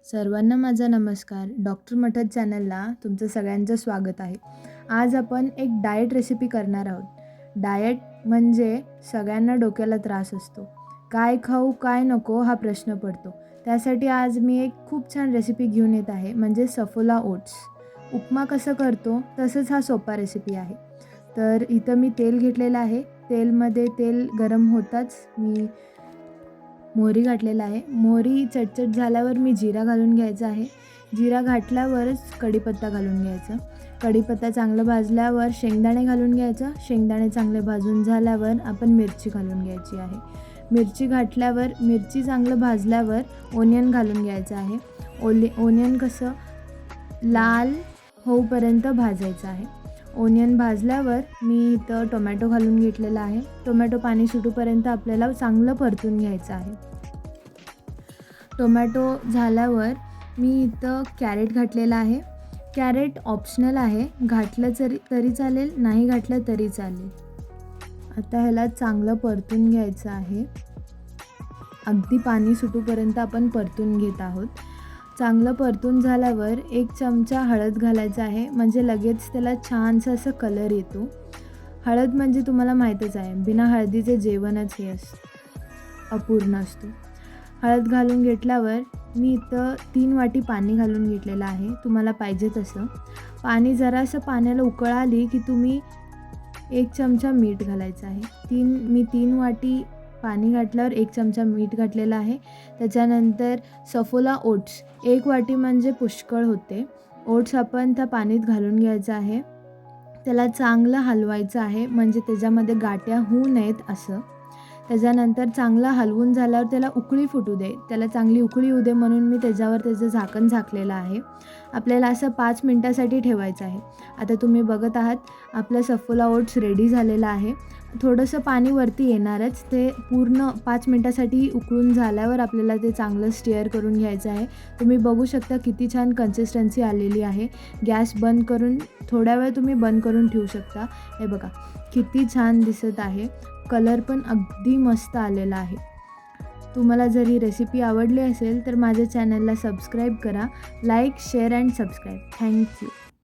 सर्वांना माझा नमस्कार. डॉक्टर मठद चॅनलला तुमचं सगळ्यांचं स्वागत आहे. आज आपण एक डाएट रेसिपी करणार आहोत. डाएट म्हणजे सगळ्यांना डोक्याला त्रास असतो. काय खाऊ काय नको हा प्रश्न पडतो. त्यासाठी आज मी एक खूप छान रेसिपी घेऊन येत आहे, म्हणजे सफोला ओट्स. उपमा कसं करतो तसंच हा सोपा रेसिपी आहे. तर इथं मी तेल घेतलेलं आहे. तेल गरम होताच मी मोहरी घातलेला आहे. मोहरी चटचट झाल्यावर मी जिरा घालून घ्यायचा आहे. जिरा घातल्यावरच कढीपत्ता घालून घ्यायचा. कढीपत्ता चांगलं भाजल्यावर शेंगदाणे घालून घ्यायचं. शेंगदाणे चांगले भाजून झाल्यावर आपण मिरची घालून घ्यायची आहे. मिरची घातल्यावर मिरची चांगलं भाजल्यावर ओनियन घालून घ्यायचं आहे. ओनियन कसं लाल होऊपर्यंत भाजायचं आहे. ओनियन भाजल्यावर मी इथं टोमॅटो घालून घेतलेला आहे. टोमॅटो पाणी सुटूपर्यंत आपल्याला चांगलं परतून घ्यायचं आहे. टोमॅटो झाल्यावर मी इथं कॅरेट घातलेला आहे. कॅरेट ऑप्शनल आहे, घातलं तरी चालेल, नाही घातलं तरी चालेल. आता ह्याला चांगलं परतून घ्यायचं आहे. अगदी पाणी सुटूपर्यंत आपण परतून घेत आहोत. चांगलं परतून झाल्यावर 1 चमचा हळद घालायचा आहे, म्हणजे लगेच त्याला छानसा असं कलर येतो. हळद म्हणजे तुम्हाला माहीतच आहे, बिना हळदीचे जेवणच हे अपूर्ण असतो. हळद घालून घेतल्यावर मी इथं 3 वाटी पाणी घालून घेतलेलं आहे, तुम्हाला पाहिजे तसं. पाणी जरासं पाण्याला उकळ आली की तुम्ही 1 चमचा मीठ घालायचं आहे. मी 3 वाटी पाणी घातल्यावर 1 चमचा मीठ घातलेलं आहे. त्याच्यानंतर सफोला ओट्स 1 वाटी म्हणजे पुष्कळ होते. ओट्स आपण त्या पाण्यात घालून घ्यायचं आहे. त्याला चांगलं हलवायचं आहे, म्हणजे त्याच्यामध्ये गाठ्या होऊ नयेत असं. त्याच्यानंतर चांगलं हलवून झाल्यावर त्याला उकळी फुटू दे. त्याला चांगली उकळी येऊ दे म्हणून मी त्याच्यावर त्याचं झाकण झाकलेलं आहे. आपल्याला असं 5 मिनटासाठी ठेवायचं आहे. आता तुम्ही बघत आहात आपला सफोला ओट्स रेडी झालेला आहे. थोडंसं पाणी वरती येणारच. ते पूर्ण 5 मिनटासाठी उकळून झाल्यावर आपल्याला ते चांगलं स्टीअर करून घ्यायचं आहे. तुम्ही बघू शकता किती छान कन्सिस्टन्सी आलेली आहे. गॅस बंद करून थोड्या वेळ तुम्ही बंद करून ठेवू शकता. हे बघा किती छान दिसत आहे. कलर पण अगदी मस्त आलेला आहे. तुम्हाला जर ही रेसिपी आवडली असेल तर माझ्या चॅनलला सबस्क्राईब करा. Like, share and subscribe. Thank you.